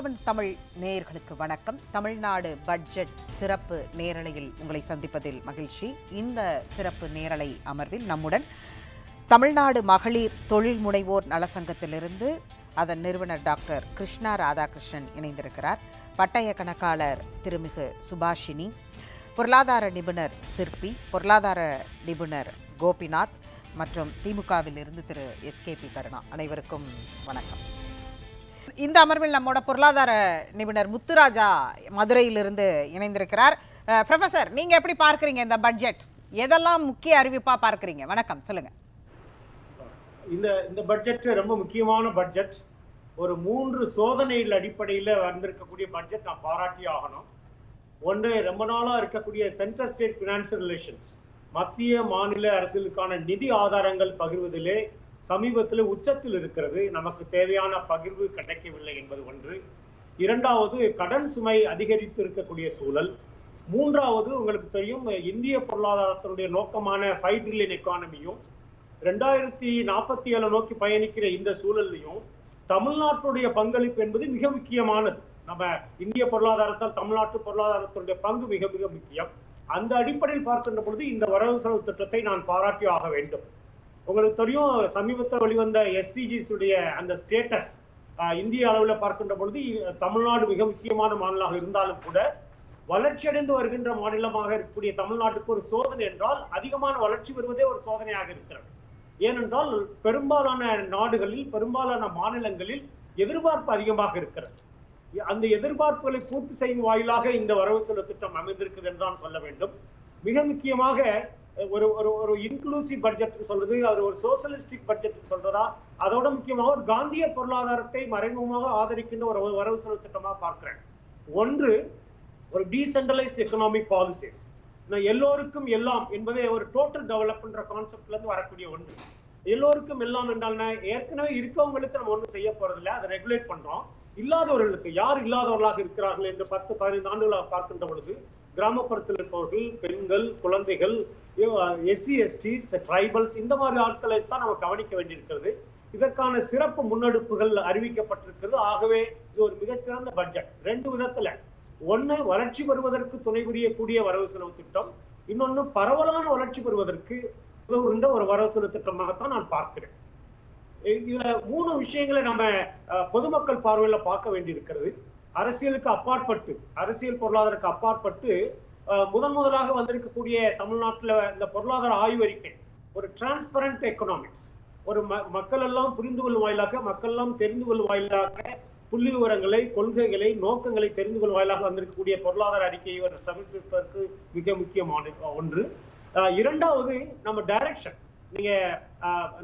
ராகவன் தமிழ் நேயர்களுக்கு வணக்கம். தமிழ்நாடு பட்ஜெட் சிறப்பு நேரலையில் உங்களை சந்திப்பதில் மகிழ்ச்சி. இந்த சிறப்பு நேரலை அமர்வில் நம்முடன் தமிழ்நாடு மகளிர் தொழில் முனைவோர் நலசங்கத்திலிருந்து அதன் நிறுவனர் டாக்டர் கிருஷ்ணா ராதாகிருஷ்ணன் இணைந்திருக்கிறார். பட்டய கணக்காளர் திருமிகு சுபாஷினி, பொருளாதார நிபுணர் சிற்பி, பொருளாதார நிபுணர் கோபிநாத் மற்றும் திமுகவில் இருந்து திரு எஸ்கேபி கருணா. அனைவருக்கும் வணக்கம். இந்த அமர்வில் நம்மோட பொருளாதார நிபுணர் முத்துராஜா மதுரையிலிருந்து இணைந்திருக்கிறார். ப்ரொஃபசர், நீங்க எப்படி பார்க்கறீங்க இந்த பட்ஜெட்? எதெல்லாம் முக்கிய அறிவிப்பா பார்க்கறீங்க? வணக்கம், சொல்லுங்க. இந்த பட்ஜெட் ரொம்ப முக்கியமான பட்ஜெட். ஒரு 3 சோதனைகள் அடிப்படையில் வந்திருக்கக்கூடிய பட்ஜெட் நான் பாராட்டி ஆகணும். ஒன்று, ரொம்ப நாளா இருக்கக்கூடிய சென்ட்ரல் ஸ்டேட் பினான்சியல் ரிலேஷன்ஸ், மத்திய மாநில அரசுகளுக்கான நிதி ஆதாரங்கள் பகிர்வதிலே சமீபத்தில் உச்சத்தில் இருக்கிறது. நமக்கு தேவையான பகிர்வு கிடைக்கவில்லை என்பது ஒன்று. இரண்டாவது, கடன் சுமை அதிகரித்து இருக்கக்கூடிய சூழல். மூன்றாவது, உங்களுக்கு தெரியும், இந்திய பொருளாதாரத்தினுடைய நோக்கமான 5 ட்ரில்லியன் எக்கானமியும் 2047 நோக்கி பயணிக்கிற இந்த சூழல்லையும் தமிழ்நாட்டுடைய பங்களிப்பு என்பது மிக முக்கியமானது. நம்ம இந்திய பொருளாதாரத்தால் தமிழ்நாட்டு பொருளாதாரத்தினுடைய பங்கு மிக மிக முக்கியம். அந்த அடிப்படையில் பார்க்கின்ற பொழுது இந்த வரவு செலவு திட்டத்தை நான் பாராட்டி ஆக வேண்டும். உங்களுக்கு தெரியும், சமீபத்தில் வெளிவந்த எஸ்டிஜிஸ் உடைய அந்த ஸ்டேட்டஸ் இந்திய அளவில் பார்க்கின்ற பொழுது தமிழ்நாடு மிக முக்கியமான மாநிலமாக இருந்தாலும் கூட வளர்ச்சியடைந்து வருகின்ற மாநிலமாக இருக்கக்கூடிய தமிழ்நாட்டுக்கு ஒரு சோதனை என்றால் அதிகமான வளர்ச்சி வருவதே ஒரு சோதனையாக இருக்கிறது. ஏனென்றால் பெரும்பாலான நாடுகளில், பெரும்பாலான மாநிலங்களில் எதிர்பார்ப்பு அதிகமாக இருக்கிறது. அந்த எதிர்பார்ப்புகளை பூர்த்தி செய்யும் வாயிலாக இந்த வரவு செலவு திட்டம் அமைந்திருக்கிறது என்றுதான் சொல்ல வேண்டும். மிக முக்கியமாக ஒரு இன்க்ளூசிவ் பட்ஜெட் சொல்றது, அது ஒரு சோசியலிஸ்டிக் பட்ஜெட் சொல்றதா, அதோட முக்கியமாக ஒரு காந்திய பொருளாதாரத்தை மறைமுகமாக ஆதரிக்கின்ற ஒரு வரவு செலவு திட்டமாக பார்க்கிறேன். ஒன்று, ஒரு டீசென்ட்ரலைஸ்ட் எக்கனாமிக் பாலிசிஸ், எல்லோருக்கும் எல்லாம் என்பதே ஒரு டோட்டல் டெவலப்மென்ற கான்செப்ட்ல இருந்து வரக்கூடிய ஒன்று. எல்லோருக்கும் எல்லாம் என்றால் ஏற்கனவே இருக்கவங்களுக்கு நம்ம ஒன்றும் செய்ய போறதில்லை, அதை ரெகுலேட் பண்றோம். இல்லாதவர்களுக்கு, யார் இல்லாதவர்களாக இருக்கிறார்கள் என்று 10-15 ஆண்டுகளாக பார்க்கின்ற பொழுது கிராமப்புறத்தில் இருப்பவர்கள், பெண்கள், குழந்தைகள், எஸ்சி எஸ்டிஸ், ட்ரைபல்ஸ், இந்த மாதிரி ஆட்களை தான் நம்ம கவனிக்க வேண்டியிருக்கிறது. இதற்கான சிறப்பு முன்னெடுப்புகள் அறிவிக்கப்பட்டிருக்கிறது. ஆகவே இது ஒரு மிகச்சிறந்த பட்ஜெட். 2 விதத்துல. ஒன்று, வளர்ச்சி பெறுவதற்கு துணை புரியக்கூடிய வரவு செலவு திட்டம். இன்னொன்று, பரவலான வளர்ச்சி பெறுவதற்கு உதவுகின்ற ஒரு வரவு செலவு திட்டமாகத்தான் நான் பார்க்கிறேன். இதுல 3 விஷயங்களை நம்ம பொதுமக்கள் பார்வையில பார்க்க வேண்டியிருக்கிறது. அரசியலுக்கு அப்பாற்பட்டு, அரசியல் பொருளாதாரத்துக்கு அப்பாற்பட்டு முதலாக வந்திருக்கக்கூடிய தமிழ்நாட்டில் இந்த பொருளாதார ஆய்வறிக்கை ஒரு டிரான்ஸ்பரண்ட் எக்கனாமிக்ஸ், ஒரு மக்கள் எல்லாம் புரிந்து கொள்ளும் வாயிலாக, மக்கள் எல்லாம் தெரிந்து கொள்ளும் வாயிலாக புள்ளி விவரங்களை, கொள்கைகளை, நோக்கங்களை தெரிந்து கொள்ளும் வாயிலாக வந்திருக்கக்கூடிய பொருளாதார அறிக்கையை சமர்ப்பிப்பதற்கு மிக முக்கியமான ஒன்று. இரண்டாவது, நம்ம டைரக்ஷன். நீங்க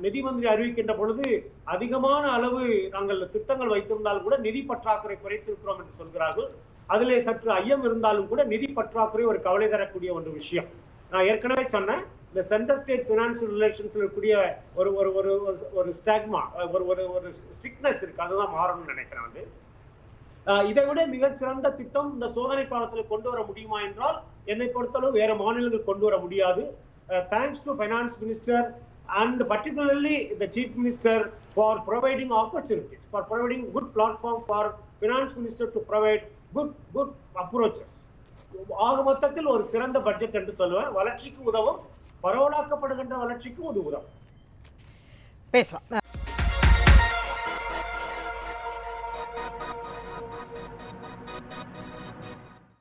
நிதி மந்திரி அறிவிக்கின்ற பொழுது அதிகமான அளவு நாங்கள் திட்டங்கள் வைத்திருந்தாலும் கூட நிதி பற்றாக்குறை குறைத்திருக்கிறோம் என்று சொல்கிறார்கள். அதிலே சற்று ஐயம் இருந்தாலும் கூட நிதி பற்றாக்குறை ஒரு கவலை தரக்கூடிய ஒரு விஷயம். நான் ஏற்கனவே சொன்னேன், இந்த சென்ட்ரல் ஸ்டேட் பினான்சியல் ரிலேஷன்ஸ் இருக்கக்கூடிய ஒரு ஒரு ஒரு ஒரு ஸ்டாக்மா, ஒரு ஸ்ட்ரிக்ட்னஸ் இருக்கு. அதுதான் மாறணும்னு நினைக்கிறேன். இதை விட மிகச்சிறந்த திட்டம் இந்த சோதனை காலத்தில் கொண்டு வர முடியுமா என்றால் என்னை பொறுத்தளவு வேற மாநிலங்கள் கொண்டு வர முடியாது. Thanks to Finance Minister and particularly the Chief Minister for providing opportunities, for providing good platform for Finance Minister to provide good approaches. ஆக மொத்தத்தில் ஒரு சிறந்த பட்ஜெட் என்று சொல்லுவேன். வளர்ச்சிக்கு உதவும், பரவலாக்கப்படுகின்ற வளர்ச்சிக்கு உதவும். பேசலாம்.